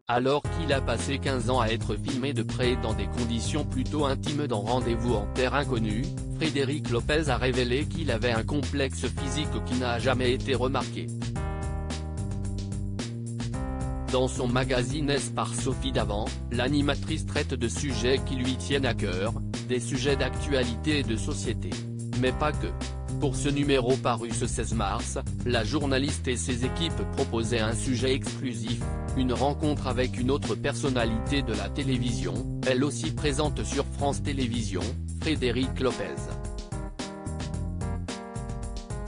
Alors qu'il a passé 15 ans à être filmé de près dans des conditions plutôt intimes dans Rendez-vous en terre inconnue, Frédéric Lopez a révélé qu'il avait un complexe physique qui n'a jamais été remarqué. Dans son magazine S par Sophie Davant, l'animatrice traite de sujets qui lui tiennent à cœur, des sujets d'actualité et de société. Mais pas que. Pour ce numéro paru ce 16 mars, la journaliste et ses équipes proposaient un sujet exclusif, une rencontre avec une autre personnalité de la télévision, elle aussi présente sur France Télévisions, Frédéric Lopez.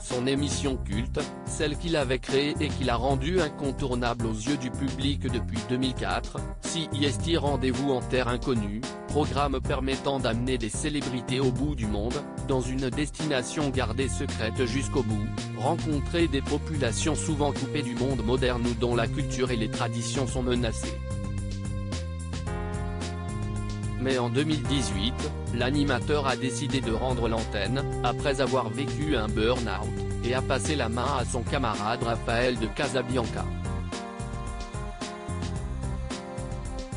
Son émission culte, celle qu'il avait créée et qu'il a rendue incontournable aux yeux du public depuis 2004, CIST Rendez-vous en terre inconnue, programme permettant d'amener des célébrités au bout du monde, dans une destination gardée secrète jusqu'au bout, rencontrer des populations souvent coupées du monde moderne ou dont la culture et les traditions sont menacées. Mais en 2018, l'animateur a décidé de rendre l'antenne, après avoir vécu un burn-out, et a passé la main à son camarade Raphaël de Casabianca.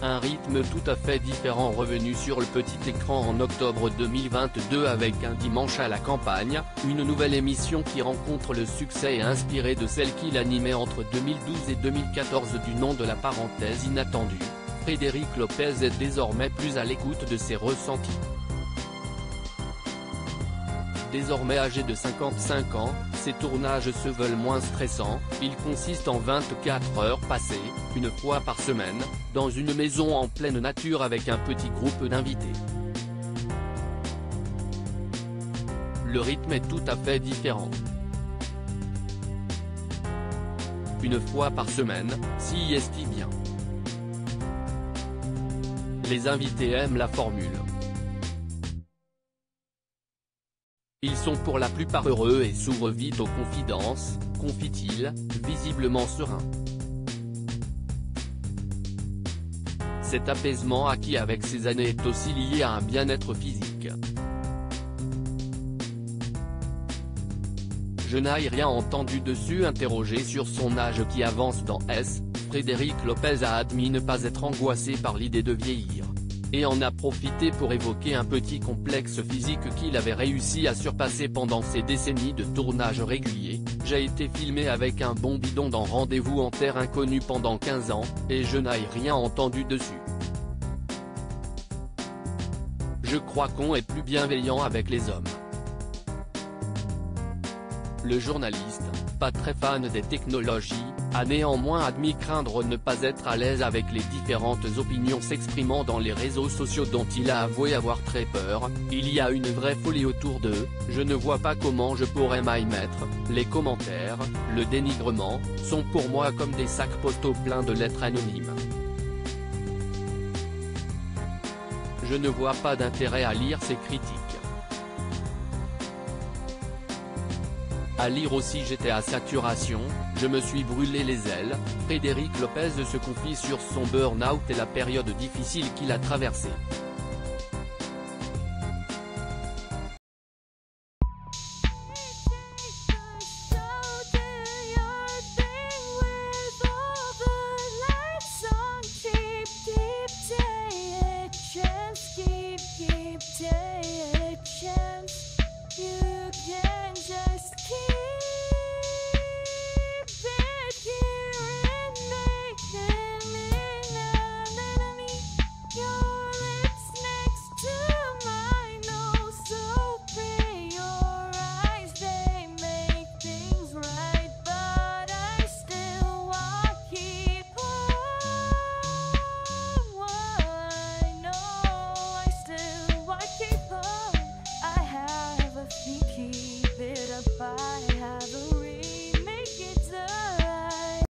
Un rythme tout à fait différent revenu sur le petit écran en octobre 2022 avec Un dimanche à la campagne, une nouvelle émission qui rencontre le succès et inspirée de celle qu'il animait entre 2012 et 2014 du nom de la parenthèse inattendue. Frédéric Lopez est désormais plus à l'écoute de ses ressentis. Désormais âgé de 55 ans, ses tournages se veulent moins stressants, ils consistent en 24 heures passées, une fois par semaine, dans une maison en pleine nature avec un petit groupe d'invités. Le rythme est tout à fait différent. Une fois par semaine, CIST bien. Les invités aiment la formule. Ils sont pour la plupart heureux et s'ouvrent vite aux confidences, confie-t-il, visiblement serein. Cet apaisement acquis avec ces années est aussi lié à un bien-être physique. Je n'ai rien entendu dessus. Interrogé sur son âge qui avance dans S, Frédéric Lopez a admis ne pas être angoissé par l'idée de vieillir. Et en a profité pour évoquer un petit complexe physique qu'il avait réussi à surpasser pendant ses décennies de tournage réguliers. J'ai été filmé avec un bon bidon dans Rendez-vous en terre inconnue pendant 15 ans, et je n'ai rien entendu dessus. Je crois qu'on est plus bienveillant avec les hommes. Le journaliste, pas très fan des technologies, a néanmoins admis craindre ne pas être à l'aise avec les différentes opinions s'exprimant dans les réseaux sociaux dont il a avoué avoir très peur. Il y a une vraie folie autour d'eux, je ne vois pas comment je pourrais m'y mettre, les commentaires, le dénigrement, sont pour moi comme des sacs postaux pleins de lettres anonymes. Je ne vois pas d'intérêt à lire ces critiques. À lire aussi j'étais à saturation, je me suis brûlé les ailes. Frédéric Lopez se confie sur son burn-out et la période difficile qu'il a traversée.